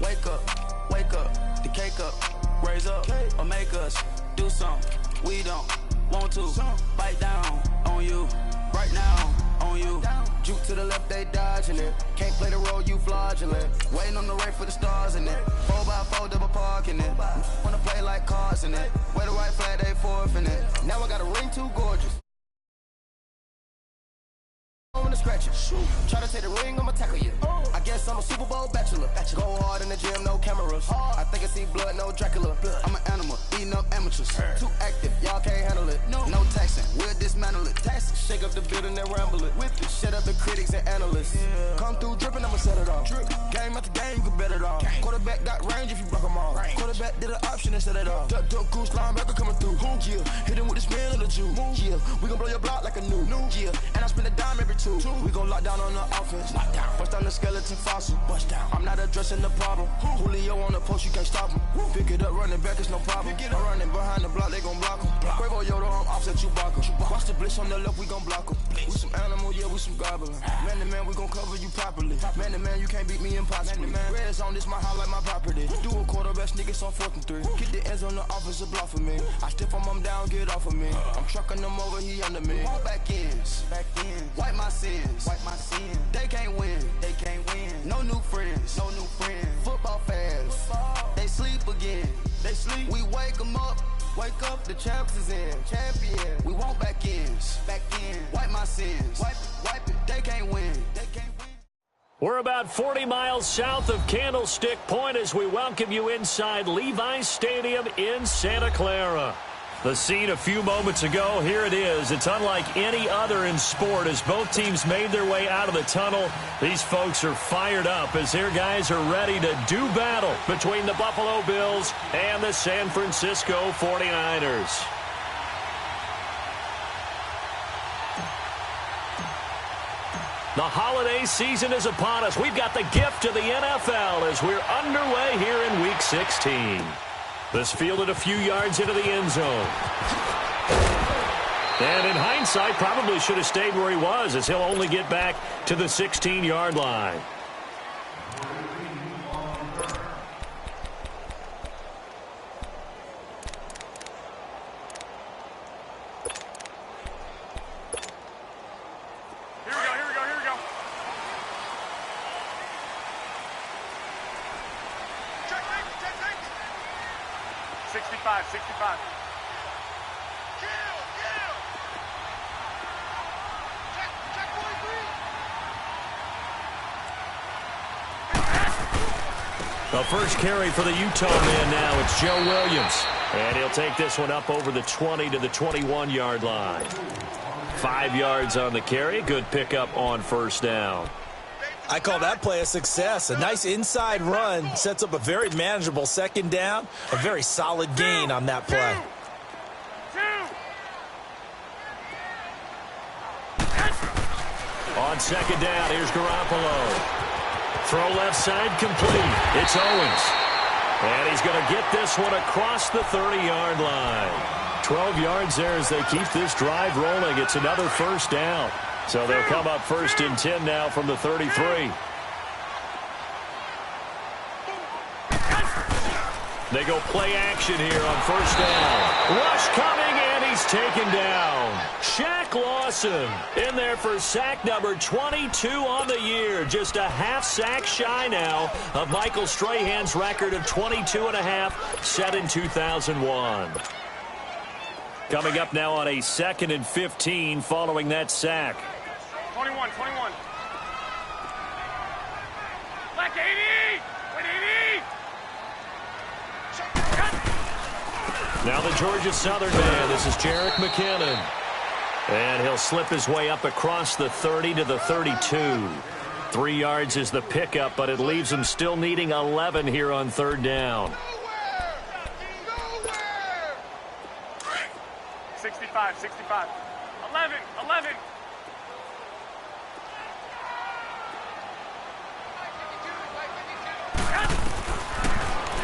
Wake up, the cake up, raise up, or make us do something we don't want to. Bite down on you, right now on you. Juke to the left, they dodging it. Can't play the role, you fraudulent. Waiting on the rain for the stars in it. 4x4 double parking it. Wanna play like cars in it. Wear the white flag, they forfeit it. Now I got a ring too gorgeous. To scratch it. Try to take the ring, I'ma tackle you. I guess I'm a Super Bowl bachelor. Go hard in the gym, no cameras. I think I see blood, no Dracula. I'm an animal, eating up amateurs. Too active, y'all can't handle it. No taxing, we'll dismantle it. Shake up the building and ramble it. Whip it, shut up the critics and analysts. Come through dripping, I'ma set it off. Game after game, you can bet it off. Quarterback got range if you block them all. Quarterback did an option and set it off. Duck, goose, linebacker coming through. Yeah, hit him with the spin of the Jew. Yeah, we gon' blow your block like a new. Yeah, and I spend a dime every two. We gon' lock down on the offense. Bust down the skeleton fossil. Bust down. I'm not addressing the problem. Julio on the post, you can't stop him. Pick it up, running back, it's no problem. I'm running behind the block, they gon' block him. Quavo Yoda, I'm offset Chewbacca. Watch the blitz on the left, we gon' block him. We some animal, yeah, we some goblin. Man to man, we gon' cover you properly. Man to man, you can't beat me impossibly. Red zone, this my highlight, my property. Do a quarterback, niggas on 4th and 3. Get the ends on the offensive block for me. I stiff him down, get off of me. I'm trucking them over, he under me. Back ends, wipe my sins. They can't win. No new friends. Football fans. They sleep again. We wake them up. Wake up, the champs is in. Champion. We want back ends. Wipe my sins. Wipe it. They can't win. We're about 40 miles south of Candlestick Point as we welcome you inside Levi's Stadium in Santa Clara. The scene a few moments ago, here it is. It's unlike any other in sport as both teams made their way out of the tunnel. These folks are fired up as their guys are ready to do battle between the Buffalo Bills and the San Francisco 49ers. The holiday season is upon us. We've got the gift of the NFL as we're underway here in Week 16. This fielded a few yards into the end zone. And in hindsight, probably should have stayed where he was as he'll only get back to the 16-yard line. Here we go. Check. 65. Check 43. The first carry for the Utah man now. It's Joe Williams. And he'll take this one up over the 20 to the 21-yard line. 5 yards on the carry. Good pickup on first down. I call that play a success. A nice inside run sets up a very manageable second down. A very solid gain on that play. On second down, here's Garoppolo. Throw left side complete. It's Owens. And he's going to get this one across the 30-yard line. 12 yards there as they keep this drive rolling. It's another first down. So they'll come up 1st and 10 now from the 33. They go play action here on first down. Rush coming, and he's taken down. Shaq Lawson in there for sack number 22 on the year. Just a half sack shy now of Michael Strahan's record of 22.5 set in 2001. Coming up now on a 2nd and 15 following that sack. 21. Black 80! Wait, 80! Now the Georgia Southern man. This is Jerick McKinnon. And he'll slip his way up across the 30 to the 32. 3 yards is the pickup, but it leaves him still needing 11 here on third down. 65. 11.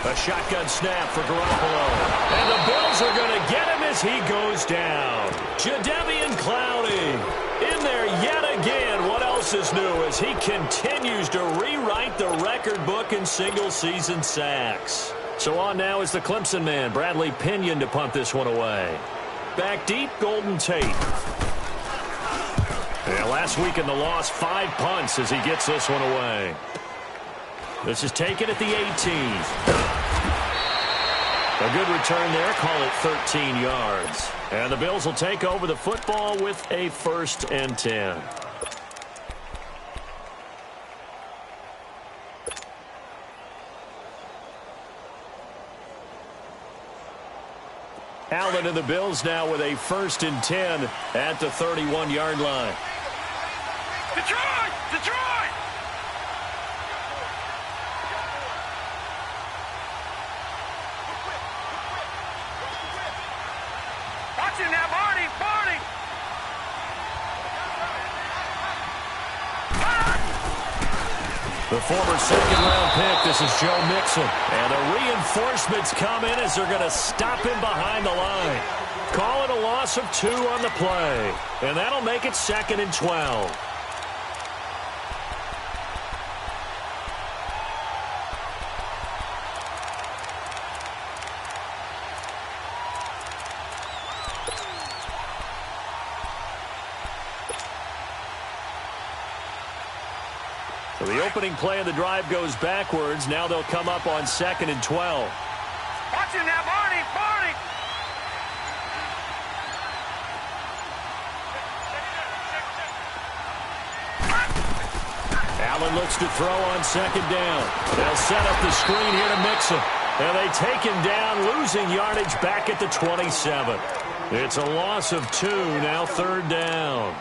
A shotgun snap for Garoppolo. And the Bills are going to get him as he goes down. Jadeveon Clowney in there yet again. What else this is new as he continues to rewrite the record book in single-season sacks. So on now is the Clemson man, Bradley Pinion, to punt this one away. Back deep, Golden Tate. Yeah, last week in the loss, 5 punts as he gets this one away. This is taken at the 18. A good return there, call it 13 yards. And the Bills will take over the football with a 1st and 10. Allen and the Bills now with a 1st and 10 at the 31-yard line. Detroit! Detroit! Watching that, Barney! Barney! The former second-round pick, this is Joe Mixon. And the reinforcements come in as they're going to stop him behind the line. Call it a loss of 2 on the play. And that'll make it 2nd and 12. So the opening play of the drive goes backwards. Now they'll come up on 2nd and 12. Watching that, Barney! Barney! Allen looks to throw on 2nd down. They'll set up the screen here to Mixon. And they take him down, losing yardage back at the 27. It's a loss of 2, now 3rd down.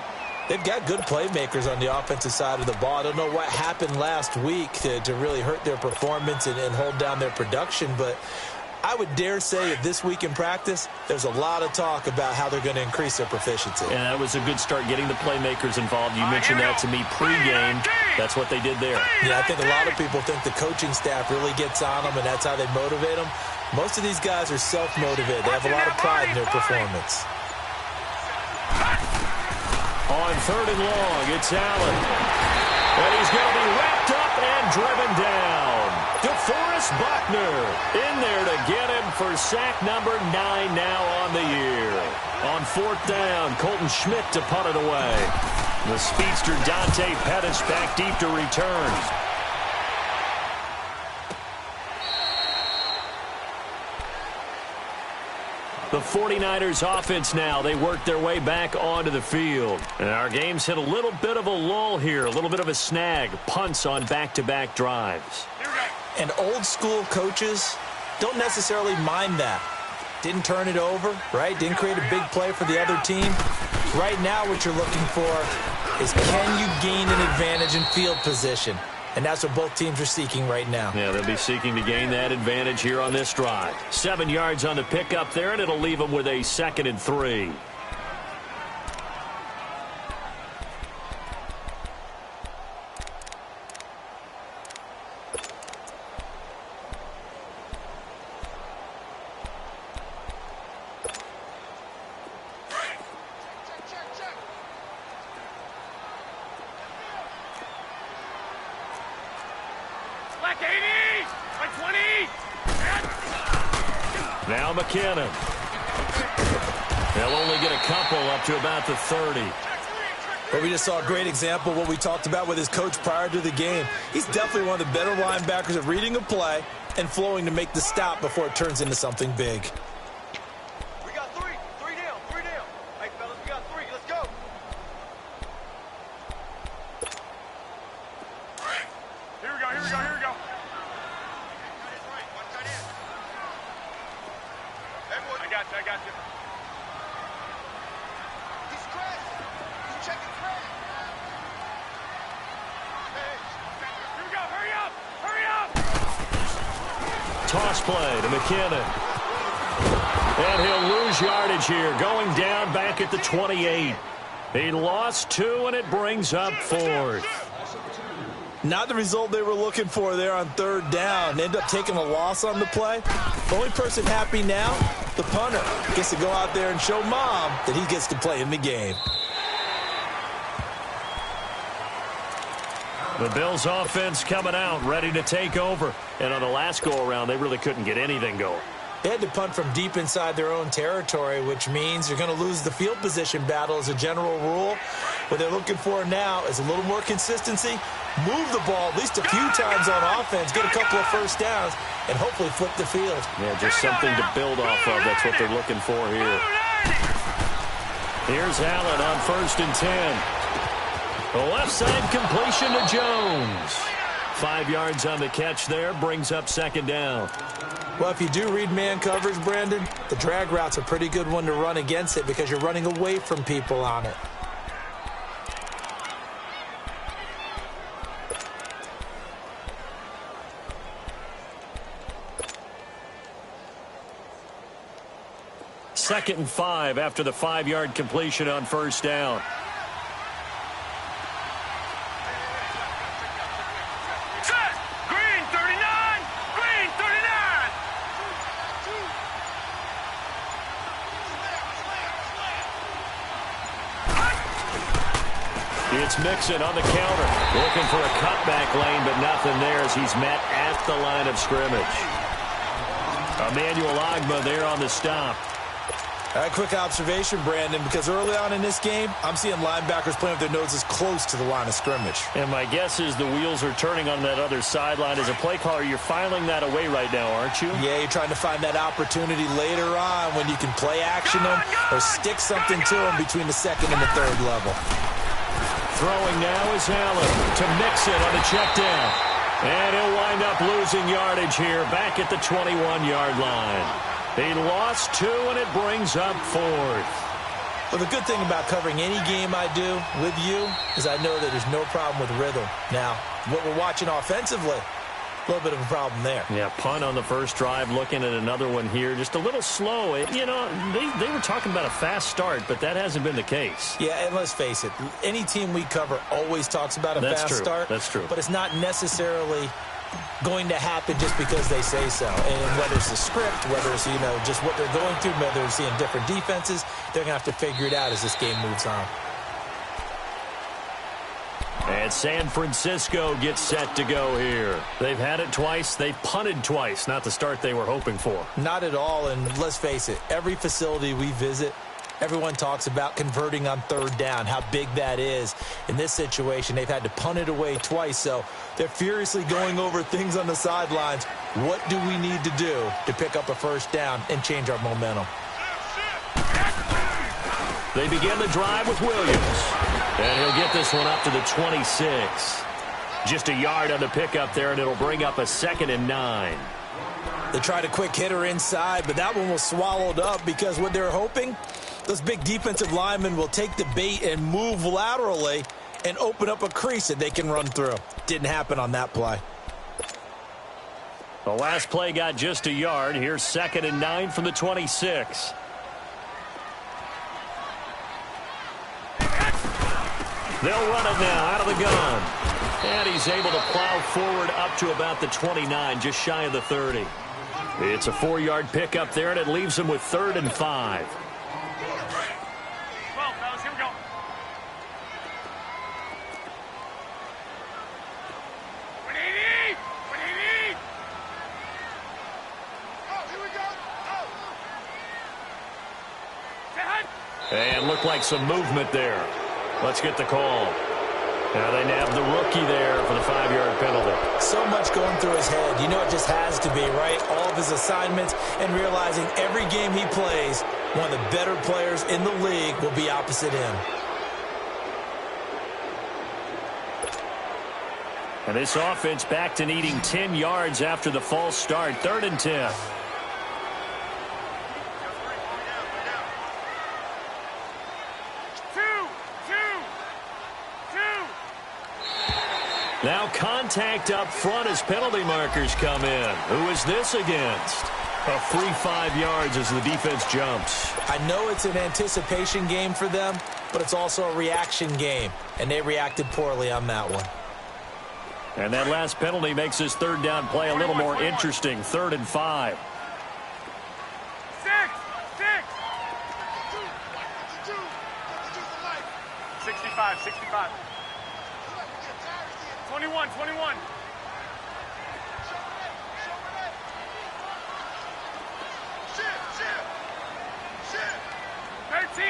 They've got good playmakers on the offensive side of the ball. I don't know what happened last week to really hurt their performance and hold down their production, but I would dare say that this week in practice, there's a lot of talk about how they're going to increase their proficiency. And that was a good start, getting the playmakers involved. You mentioned that to me pregame. That's what they did there. Yeah, I think a lot of people think the coaching staff really gets on them, and that's how they motivate them. Most of these guys are self-motivated. They have a lot of pride in their performance. On 3rd and long, it's Allen. And he's going to be wrapped up and driven down. DeForest Buckner in there to get him for sack number 9 now on the year. On 4th down, Colton Schmidt to punt it away. The speedster Dante Pettis back deep to return. The 49ers offense now, they work their way back onto the field. And our game's hit a little bit of a lull here, a little bit of a snag. Punts on back-to-back drives. And old school coaches don't necessarily mind that. Didn't turn it over, right? Didn't create a big play for the other team. Right now what you're looking for is, can you gain an advantage in field position? And that's what both teams are seeking right now. Yeah, they'll be seeking to gain that advantage here on this drive. 7 yards on the pickup there, and it'll leave them with a 2nd and 3. Now McKinnon. They'll only get a couple up to about the 30. Well, we just saw a great example of what we talked about with his coach prior to the game. He's definitely one of the better linebackers at reading a play and flowing to make the stop before it turns into something big. We got 3. 3 down. 3 down. Hey, fellas, we got 3. Let's go. Here we go. Here we go. Here we go. I got you. He's crashed. He's checking crash. Here we go. Hurry up. Hurry up. Toss play to McKinnon. And he'll lose yardage here, going down back at the 28. He lost 2, and it brings up 4th. Not the result they were looking for there on 3rd down. End up taking a loss on the play. The only person happy now, the punter, gets to go out there and show mom that he gets to play in the game. The Bills offense coming out, ready to take over. And on the last go-around, they really couldn't get anything going. They had to punt from deep inside their own territory, which means you're going to lose the field position battle as a general rule. What they're looking for now is a little more consistency, move the ball at least a few times on offense, get a couple of first downs, and hopefully flip the field. Yeah, just something to build off of. That's what they're looking for here. Here's Allen on 1st and 10. The left side completion to Jones. 5 yards on the catch there, brings up 2nd down. Well, if you do read man coverage, Brandon, the drag route's a pretty good one to run against it because you're running away from people on it. Second and 5 after the 5-yard completion on 1st down. It's Mixon on the counter, looking for a cutback lane, but nothing there as he's met at the line of scrimmage. Emmanuel Ogbah there on the stop. A quick observation, Brandon, because early on in this game, I'm seeing linebackers playing with their noses close to the line of scrimmage. And my guess is the wheels are turning on that other sideline. As a play caller, you're filing that away right now, aren't you? Yeah, you're trying to find that opportunity later on when you can play action them or stick something to them between the 2nd and the 3rd level. Throwing now is Allen to Mixon on the check down. And he'll wind up losing yardage here back at the 21-yard line. He lost 2, and it brings up 4th. Well, the good thing about covering any game I do with you is I know that there's no problem with rhythm. Now, what we're watching offensively, a little bit of a problem there. Yeah, punt on the first drive, looking at another one here. Just a little slow. You know, they were talking about a fast start, but that hasn't been the case. Yeah, and let's face it, any team we cover always talks about a fast start. That's true. But it's not necessarily going to happen just because they say so. And whether it's the script, whether it's, you know, just what they're going through, whether they're seeing different defenses, they're going to have to figure it out as this game moves on. And San Francisco gets set to go here. They've had it twice. They've punted twice. Not the start they were hoping for. Not at all. And let's face it, every facility we visit, everyone talks about converting on 3rd down, how big that is. In this situation, they've had to punt it away twice, so they're furiously going over things on the sidelines. What do we need to do to pick up a 1st down and change our momentum? They begin the drive with Williams. And he'll get this one up to the 26. Just a yard on the pickup there, and it'll bring up a 2nd and 9. They tried a quick hitter inside, but that one was swallowed up because what they're hoping, those big defensive linemen will take the bait and move laterally and open up a crease that they can run through. Didn't happen on that play. The last play got just a yard. Here's 2nd and 9 from the 26. They'll run it now out of the gun. And he's able to plow forward up to about the 29, just shy of the 30. It's a 4-yard pickup there, and it leaves him with 3rd and 5. Well, fellas, here we go. What do you need? What do you need? Oh, here we go. Oh. And looked like some movement there. Let's get the call. Now they nab the rookie there for the 5-yard penalty. So much going through his head. You know it just has to be, right? All of his assignments and realizing every game he plays, one of the better players in the league will be opposite him. And this offense back to needing 10 yards after the false start. 3rd and 10. Now contact up front as penalty markers come in. Who is this against? A free 5 yards as the defense jumps. I know it's an anticipation game for them, but it's also a reaction game, and they reacted poorly on that one. And that last penalty makes this 3rd down play a little more interesting. 3rd and 5. 65. 21, 21. Shit. 13.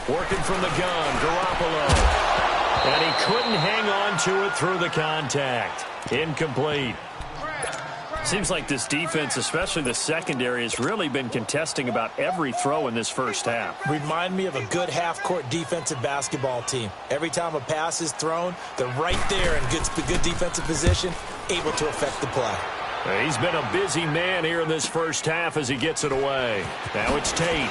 Working from the gun, Garoppolo. And he couldn't hang on to it through the contact. Incomplete. Seems like this defense, especially the secondary, has really been contesting about every throw in this first half. Remind me of a good half-court defensive basketball team. Every time a pass is thrown, they're right there in good defensive position, able to affect the play. He's been a busy man here in this first half as he gets it away. Now it's Tate.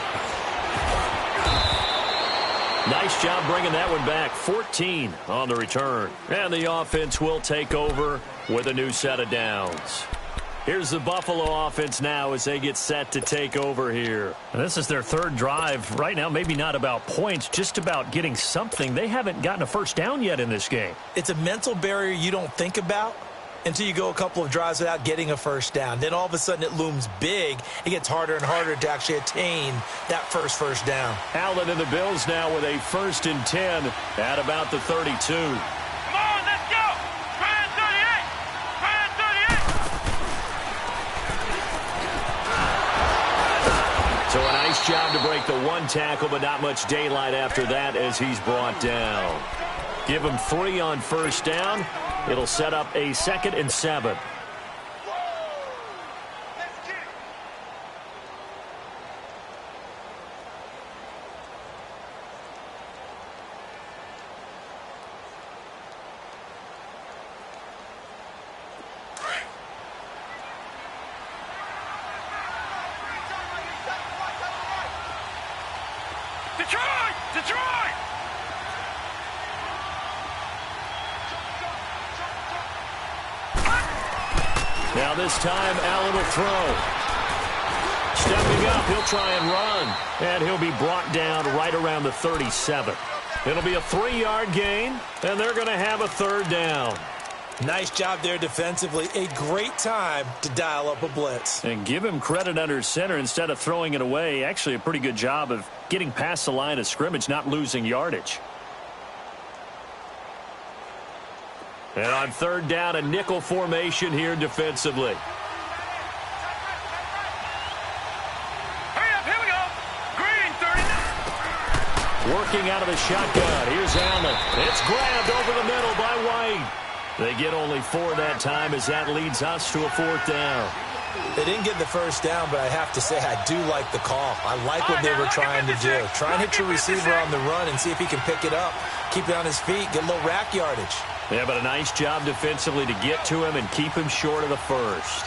Nice job bringing that one back. 14 on the return. And the offense will take over with a new set of downs. Here's the Buffalo offense now as they get set to take over here. And this is their third drive. Right now, maybe not about points, just about getting something. They haven't gotten a first down yet in this game. It's a mental barrier you don't think about until you go a couple of drives without getting a first down. Then all of a sudden it looms big. It gets harder and harder to actually attain that first down. Allen and the Bills now with a 1st and 10 at about the 32. Come on, let's go! Try and 38! So a nice job to break the one tackle, but not much daylight after that as he's brought down. Give him 3 on first down. It'll set up a 2nd and 7. Detroit! Now this time, Allen will throw. Stepping up, he'll try and run. And he'll be brought down right around the 37. It'll be a 3-yard gain, and they're going to have a 3rd down. Nice job there defensively. A great time to dial up a blitz. And give him credit under center instead of throwing it away. Actually a pretty good job of getting past the line of scrimmage, not losing yardage. And on 3rd down, a nickel formation here defensively. Hurry up, here we go. Green, 39. Working out of the shotgun. Here's Allen. It's grabbed over the middle by White. They get only 4 that time as that leads us to a 4th down. They didn't get the first down, but I have to say I do like the call. I like what they were trying to do. Try and hit your receiver on the run and see if he can pick it up. Keep it on his feet, get a little rack yardage. Yeah, but a nice job defensively to get to him and keep him short of the first.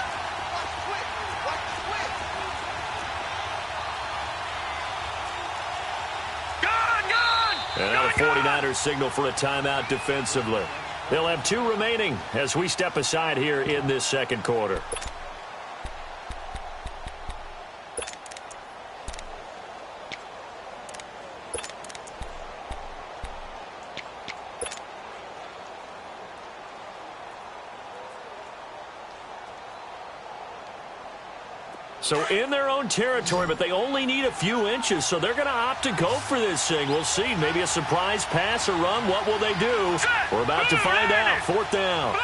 And now the 49ers signal for a timeout defensively. They'll have 2 remaining as we step aside here in this second quarter. So in their own territory, but they only need a few inches, so they're going to opt to go for this thing. We'll see. Maybe a surprise pass or run. What will they do? We're about to find out. 4th down.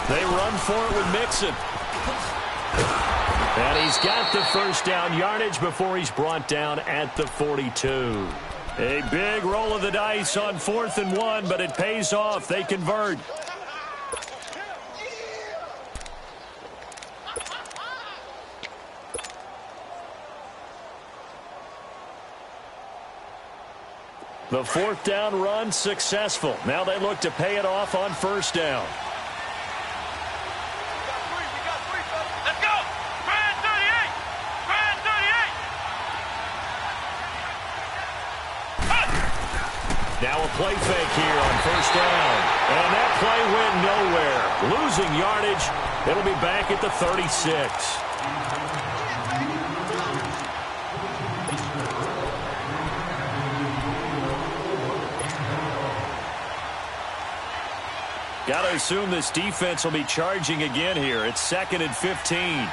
They run for it with Mixon. And he's got the first down yardage before he's brought down at the 42. A big roll of the dice on 4th and 1, but it pays off. They convert. The 4th down run successful. Now they look to pay it off on 1st down. Now a play fake here on 1st down. And that play went nowhere. Losing yardage. It'll be back at the 36. Got to assume this defense will be charging again here. It's 2nd and 15. Here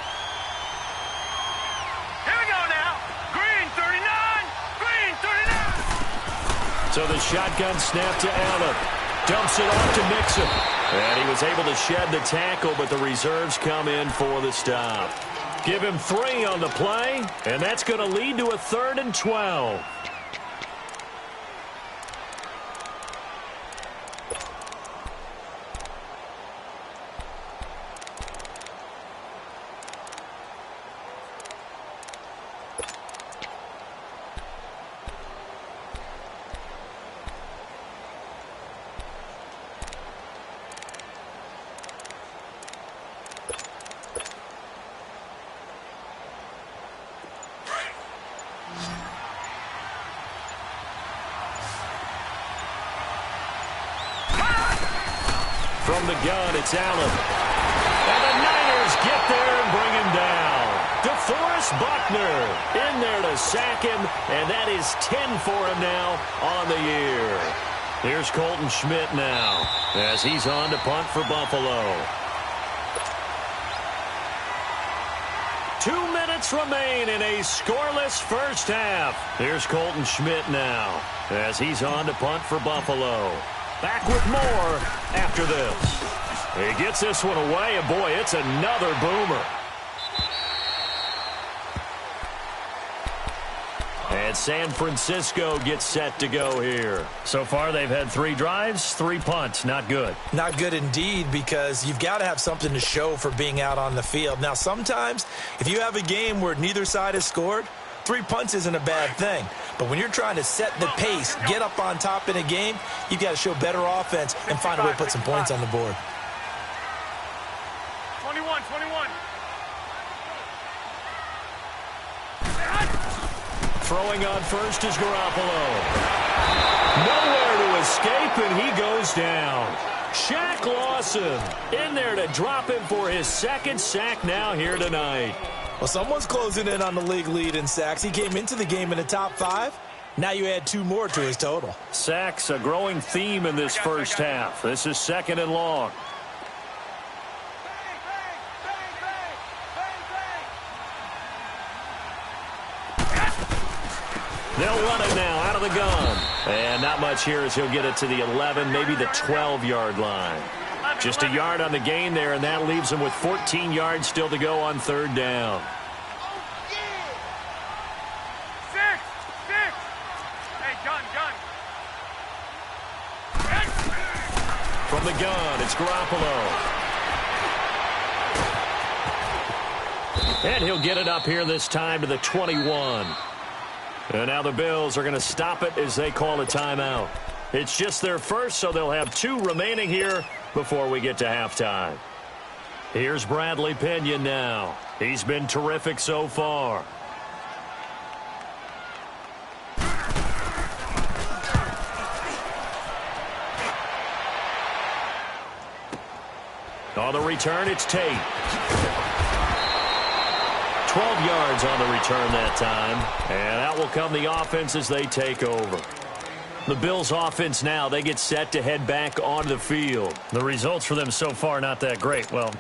we go now. Green 39. Green 39. So the shotgun snap to Allen. Dumps it off to Mixon. And he was able to shed the tackle, but the reserves come in for the stop. Give him 3 on the play, and that's going to lead to a 3rd and 12. From the gun, it's Allen. And the Niners get there and bring him down. DeForest Buckner in there to sack him, and that is 10 for him now on the year. Here's Colton Schmidt now as he's on to punt for Buffalo. 2 minutes remain in a scoreless first half. Here's Colton Schmidt now as he's on to punt for Buffalo. Back with more after this. He gets this one away, and boy, it's another boomer. And San Francisco gets set to go here. So far, they've had 3 drives, 3 punts. Not good. Not good indeed, because you've got to have something to show for being out on the field. Now, sometimes, if you have a game where neither side has scored, 3 punts isn't a bad thing. But when you're trying to set the pace, get up on top in a game, you've got to show better offense and find a way to put some points on the board. 21. Throwing on first is Garoppolo. Nowhere to escape, and he goes down. Shaq Lawson in there to drop him for his 2nd sack now here tonight. Well, someone's closing in on the league lead in sacks. He came into the game in the top 5. Now you add 2 more to his total. Sacks, a growing theme in this first half. This is 2nd and long. They'll run it now out of the gun. And not much here as he'll get it to the 11, maybe the 12-yard line. Just a yard on the gain there, and that leaves him with 14 yards still to go on 3rd down. 6. Hey, gun. From the gun, it's Garoppolo. And he'll get it up here this time to the 21. And now the Bills are going to stop it as they call a timeout. It's just their first, so they'll have 2 remaining here before we get to halftime. Here's Bradley Pinion now. He's been terrific so far. On the return, it's Tate. 12 yards on the return that time. And out will come the offense as they take over. The Bills offense now, they get set to head back onto the field. The results for them so far not that great. Well,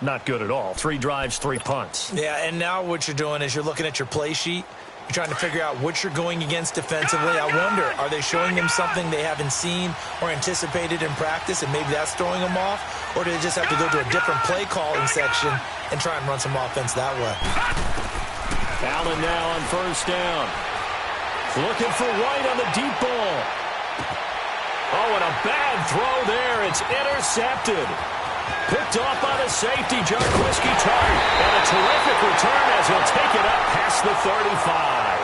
not good at all. 3 drives, 3 punts. Yeah, and now what you're doing is you're looking at your play sheet. You're trying to figure out what you're going against defensively. I wonder, are they showing them something they haven't seen or anticipated in practice, and maybe that's throwing them off? Or do they just have to go to a different play calling section and try and run some offense that way? Allen now on 1st down. Looking for White on the deep ball. Oh, and a bad throw there. It's intercepted. Picked off by the safety, Jarquiski Tart. And a terrific return as he'll take it up past the 35.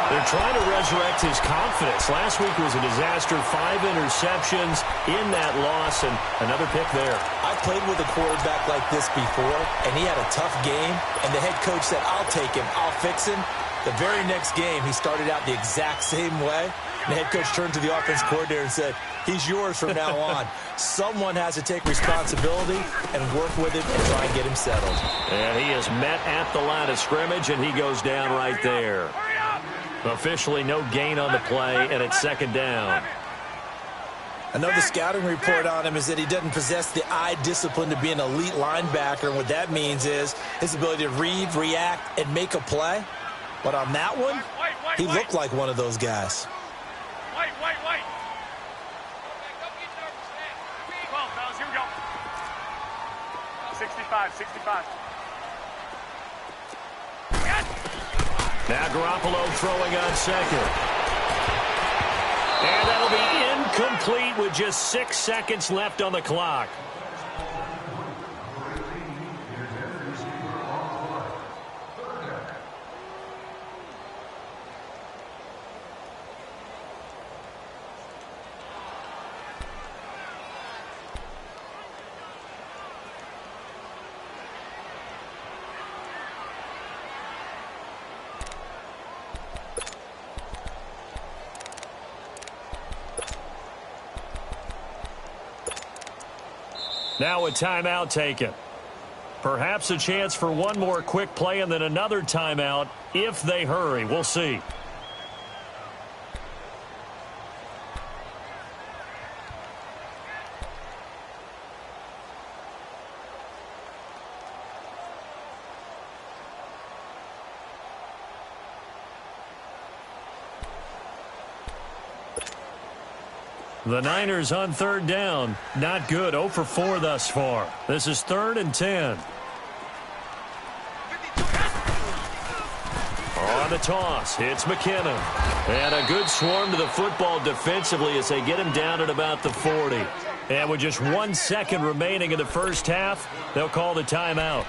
They're trying to resurrect his confidence. Last week was a disaster. 5 interceptions in that loss, and another pick there. I played with a quarterback like this before, and he had a tough game, and the head coach said, I'll take him, I'll fix him. The very next game, he started out the exact same way. And the head coach turned to the offense coordinator and said, he's yours from now on. Someone has to take responsibility and work with him and try and get him settled. And he is met at the line of scrimmage, and he goes down right there. Officially no gain on the play, and it's 2nd down. I know the scouting report on him is that he doesn't possess the eye discipline to be an elite linebacker, and what that means is his ability to read, react, and make a play. But on that one, he looked like one of those guys. Wait. 12, fellas, here we go. 65. Now Garoppolo throwing on second. And that'll be incomplete with just 6 seconds left on the clock. Now a timeout taken. Perhaps a chance for one more quick play and then another timeout if they hurry. We'll see. The Niners on third down. Not good. 0 for 4 thus far. This is 3rd and 10. On the toss, it's McKinnon. And a good swarm to the football defensively as they get him down at about the 40. And with just 1 second remaining in the first half, they'll call the timeout.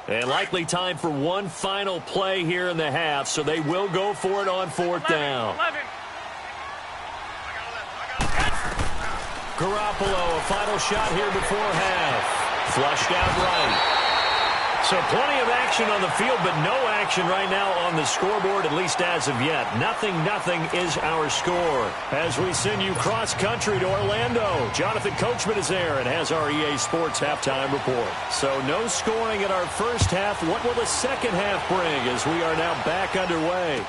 And likely time for one final play here in the half, so they will go for it on 4th down. Garoppolo, a final shot here before half. Flushed out right. So plenty of action on the field, but no action right now on the scoreboard, at least as of yet. 0-0 is our score. As we send you cross-country to Orlando, Jonathan Coachman is there and has our EA Sports halftime report. So no scoring in our first half. What will the second half bring as we are now back underway?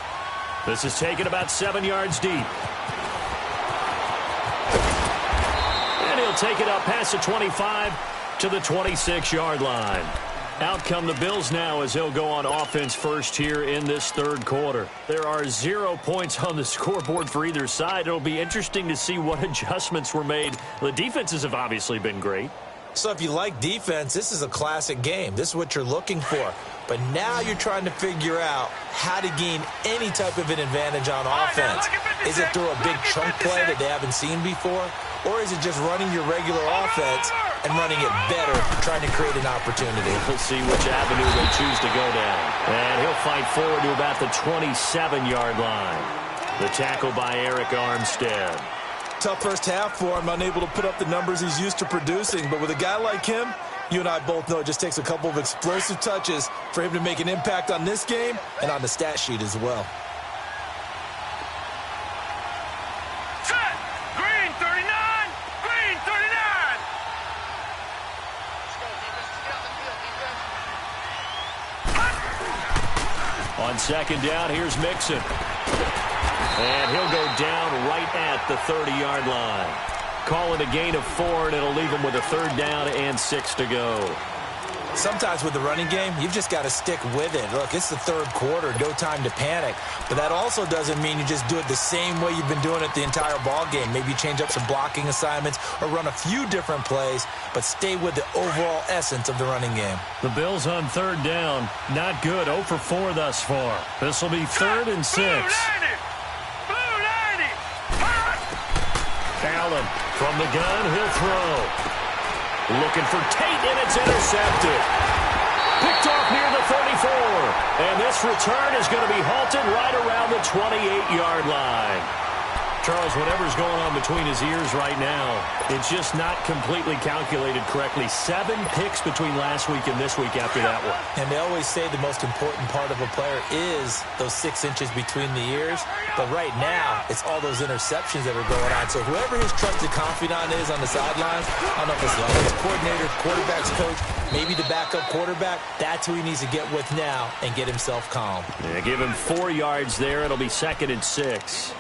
This is taken about 7 yards deep. And he'll take it up past the 25 to the 26-yard line. Out come the Bills now as they'll go on offense first here in this third quarter. There are 0 points on the scoreboard for either side. It'll be interesting to see what adjustments were made. The defenses have obviously been great. So if you like defense, this is a classic game. This is what you're looking for. But now you're trying to figure out how to gain any type of an advantage on offense. Is it through a big chunk play that they haven't seen before? Or is it just running your regular offense and running it better, trying to create an opportunity? We'll see which avenue they choose to go down. And he'll fight forward to about the 27-yard line. The tackle by Eric Armstead. Tough first half for him, unable to put up the numbers he's used to producing. But with a guy like him, you and I both know it just takes a couple of explosive touches for him to make an impact on this game and on the stat sheet as well. Set! Green 39! Green 39! On second down, here's Mixon. And he'll go down right at the 30-yard line. Call it a gain of 4, and it'll leave him with a 3rd down and 6 to go. Sometimes with the running game, you've just got to stick with it. Look, it's the third quarter, no time to panic. But that also doesn't mean you just do it the same way you've been doing it the entire ball game. Maybe change up some blocking assignments or run a few different plays, but stay with the overall essence of the running game. The Bills on 3rd down. Not good. 0 for 4 thus far. This will be 3rd and 6. Allen from the gun, he'll throw. Looking for Tate, and it's intercepted. Picked off near the 34. And this return is going to be halted right around the 28-yard line. Charles, whatever's going on between his ears right now, it's just not completely calculated correctly. 7 picks between last week and this week after that one. And they always say the most important part of a player is those 6 inches between the ears. But right now, it's all those interceptions that are going on. So whoever his trusted confidant is on the sidelines, I don't know if it's the offensive coordinator, quarterback's coach, maybe the backup quarterback, that's who he needs to get with now and get himself calm. Yeah, give him 4 yards there. It'll be 2nd and 6.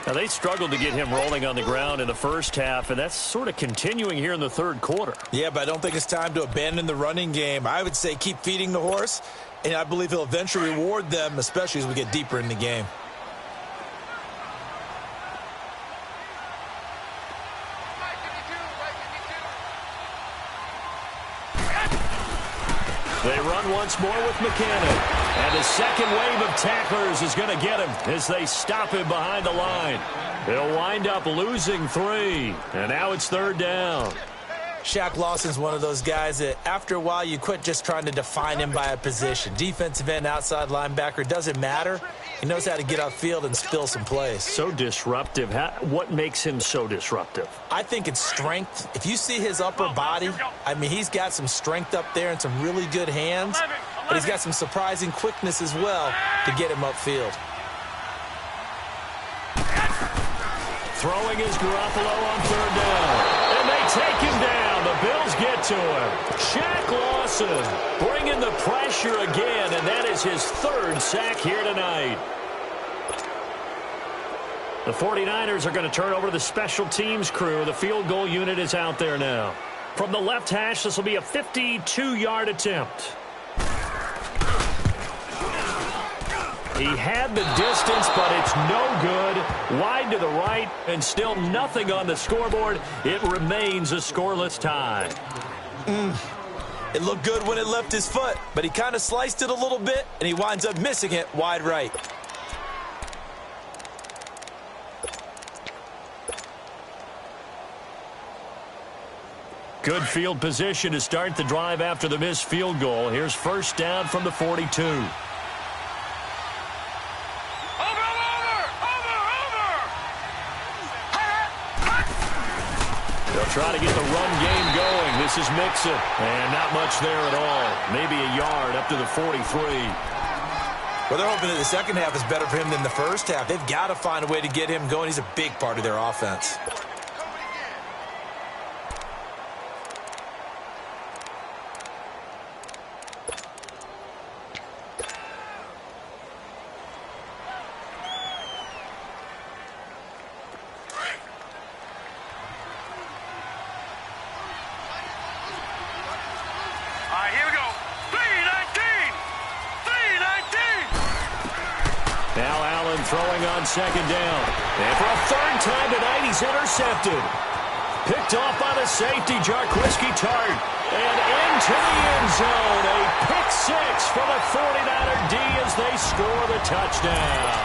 Now, they struggled to get him rolling on the ground in the first half, and that's sort of continuing here in the third quarter. Yeah, but I don't think it's time to abandon the running game. I would say keep feeding the horse, and I believe he'll eventually reward them, especially as we get deeper in the game. They run once more with McCannon. And the second wave of tacklers is going to get him as they stop him behind the line. He'll wind up losing 3. And now it's 3rd down. Shaq Lawson's one of those guys that after a while you quit just trying to define him by a position. Defensive end, outside linebacker, doesn't matter. He knows how to get upfield and spill some plays. So disruptive. What makes him so disruptive? I think it's strength. If you see his upper body, I mean, he's got some strength up there and some really good hands. But he's got some surprising quickness as well to get him upfield. Throwing is Garoppolo on 3rd down. And they take him down. The Bills get to him. Shaq Lawson bringing the pressure again, and that is his 3rd sack here tonight. The 49ers are going to turn over to the special teams crew. The field goal unit is out there now. From the left hash, this will be a 52-yard attempt. He had the distance, but it's no good. Wide to the right, and still nothing on the scoreboard. It remains a scoreless tie. It looked good when it left his foot, but he kind of sliced it a little bit, and he winds up missing it wide right. Good field position to start the drive after the missed field goal. Here's 1st down from the 42. Try to get the run game going. This is Mixon. And not much there at all. Maybe a yard up to the 43. Well, they're hoping that the second half is better for him than the first half. They've got to find a way to get him going. He's a big part of their offense. Throwing on 2nd down. And for a 3rd time tonight, he's intercepted. Picked off by the safety, Jarquiski Tart. And into the end zone. A pick 6 for the 49er D as they score the touchdown.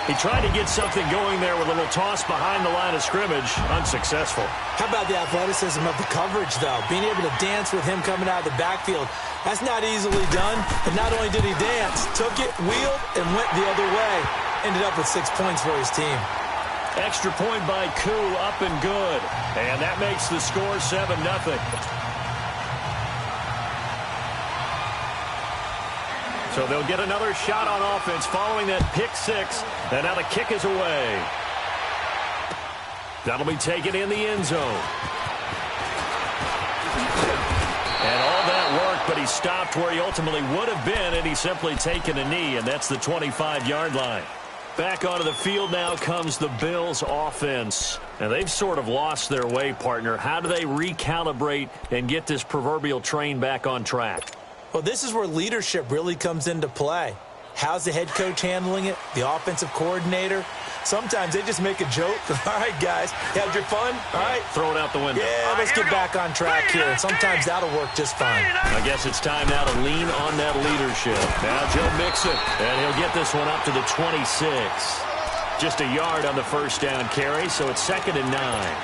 He tried to get something going there with a little toss behind the line of scrimmage. Unsuccessful. How about the athleticism of the coverage, though? Being able to dance with him coming out of the backfield. That's not easily done. And not only did he dance, took it, wheeled, and went the other way. Ended up with 6 points for his team. Extra point by Koo, up and good. And that makes the score 7-0. So they'll get another shot on offense following that pick 6. And now the kick is away. That'll be taken in the end zone. And all that worked, but he stopped where he ultimately would have been, and he's simply taken a knee, and that's the 25-yard line. Back onto the field now comes the Bills offense. And they've sort of lost their way, partner. How do they recalibrate and get this proverbial train back on track? Well, this is where leadership really comes into play. How's the head coach handling it? The offensive coordinator? Sometimes they just make a joke. All right, guys, you had your fun? All right. Throw it out the window. Yeah, let's get back on track here. And sometimes that'll work just fine. I guess it's time now to lean on that leadership. Now Joe Mixon, and he'll get this one up to the 26. Just a yard on the first down carry, so it's 2nd and 9.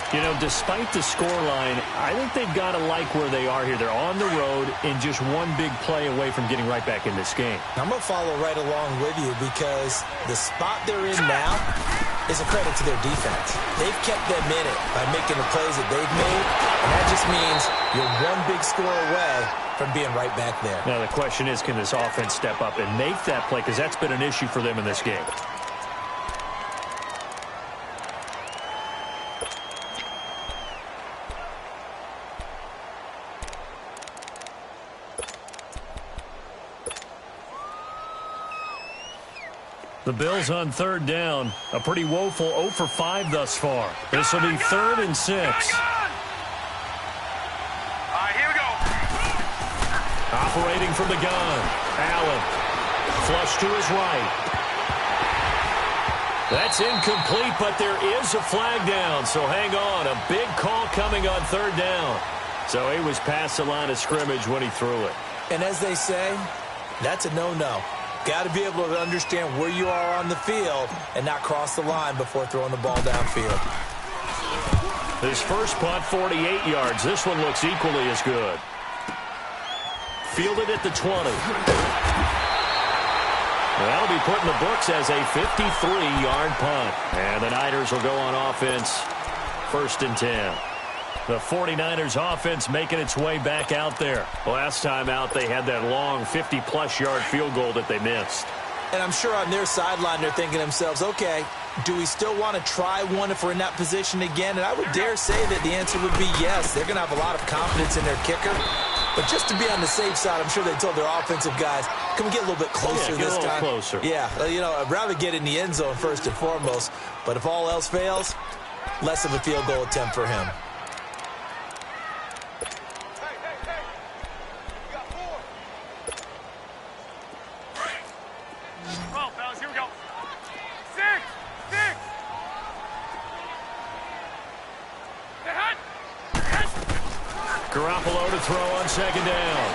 You know, despite the scoreline, I think they've got to like where they are here. They're on the road and just one big play away from getting right back in this game. I'm going to follow right along with you because the spot they're in now is a credit to their defense. They've kept them in it by making the plays that they've made, and that just means you're one big score away from being right back there. Now, the question is, can this offense step up and make that play? Because that's been an issue for them in this game. The Bills on 3rd down. A pretty woeful 0 for 5 thus far. This will be 3rd and 6. All right, here we go. Operating from the gun. Allen. Flush to his right. That's incomplete, but there is a flag down, so hang on. A big call coming on 3rd down. So he was past the line of scrimmage when he threw it. And as they say, that's a no-no. Got to be able to understand where you are on the field and not cross the line before throwing the ball downfield. His first punt, 48 yards. This one looks equally as good. Fielded at the 20. That'll be put in the books as a 53-yard punt. And the Niners will go on offense, 1st and 10. The 49ers offense making its way back out there. Last time out, they had that long 50-plus yard field goal that they missed. And I'm sure on their sideline, they're thinking to themselves, okay, do we still want to try one if we're in that position again? And I would dare say that the answer would be yes. They're going to have a lot of confidence in their kicker. But just to be on the safe side, I'm sure they told their offensive guys, can we get a little bit closer this time? Closer. Yeah, you know, I'd rather get in the end zone first and foremost. But if all else fails, less of a field goal attempt for him. Garoppolo to throw on 2nd down.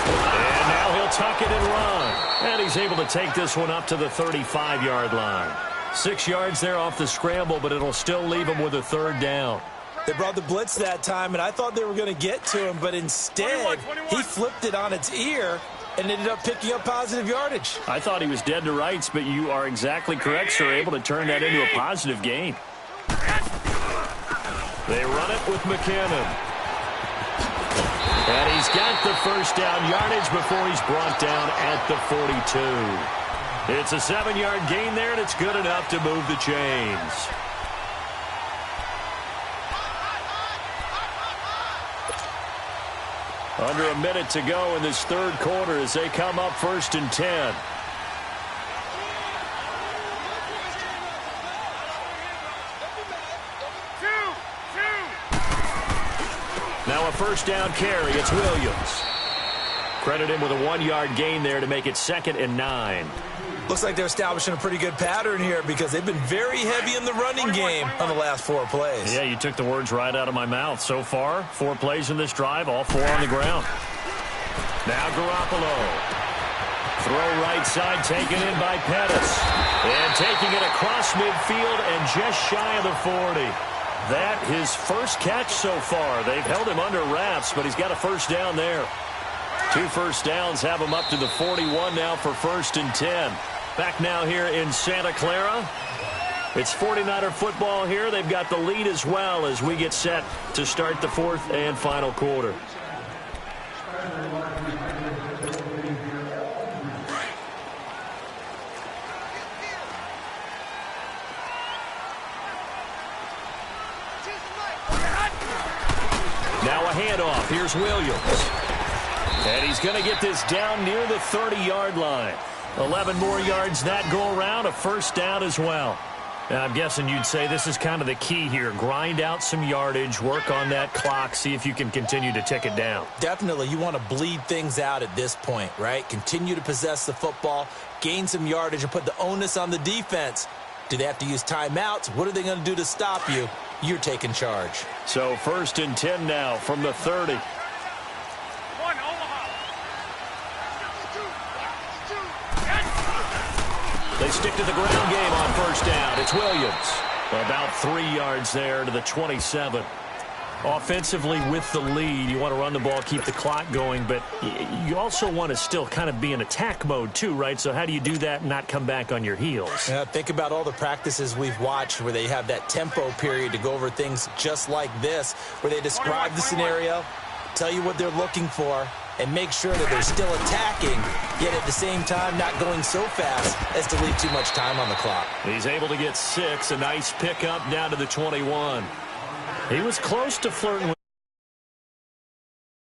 And now he'll tuck it and run. And he's able to take this one up to the 35-yard line. 6 yards there off the scramble, but it'll still leave him with a 3rd down. They brought the blitz that time, and I thought they were going to get to him, but instead, 21. he flipped it on its ear and ended up picking up positive yardage. I thought he was dead to rights, but you are exactly correct, sir. Able to turn that into a positive gain. They run it with McKinnon. And he's got the first down yardage before he's brought down at the 42. It's a 7-yard gain there, and it's good enough to move the chains. Under a minute to go in this 3rd quarter as they come up 1st and 10. Now a 1st down carry. It's Williams. Credit him with a 1-yard gain there to make it 2nd and 9. Looks like they're establishing a pretty good pattern here because they've been very heavy in the running game on the last 4 plays. Yeah, you took the words right out of my mouth. So far, 4 plays in this drive, all 4 on the ground. Now Garoppolo. Throw right side, taken in by Pettis. And taking it across midfield and just shy of the 40. That his first catch so far. They've held him under wraps, but he's got a 1st down there. 2 first downs have him up to the 41 now for 1st and 10. Back now here in Santa Clara. It's 49er football here. They've got the lead as well as we get set to start the 4th and final quarter. Now a handoff. Here's Williams. And he's going to get this down near the 30-yard line. 11 more yards that go around, a 1st down as well. And I'm guessing you'd say this is kind of the key here. Grind out some yardage, work on that clock, see if you can continue to tick it down. Definitely. You want to bleed things out at this point, right? Continue to possess the football, gain some yardage, and put the onus on the defense. Do they have to use timeouts? What are they going to do to stop you? You're taking charge. So 1st and 10 now from the 30. They stick to the ground game on first down. It's Williams. About 3 yards there to the 27. Offensively with the lead, you want to run the ball, keep the clock going, but you also want to still kind of be in attack mode too, right? So how do you do that and not come back on your heels? Yeah, think about all the practices we've watched where they have that tempo period to go over things just like this, where they describe the scenario, tell you what they're looking for, and make sure that they're still attacking, yet at the same time not going so fast as to leave too much time on the clock. He's able to get 6, a nice pickup down to the 21. He was close to flirting with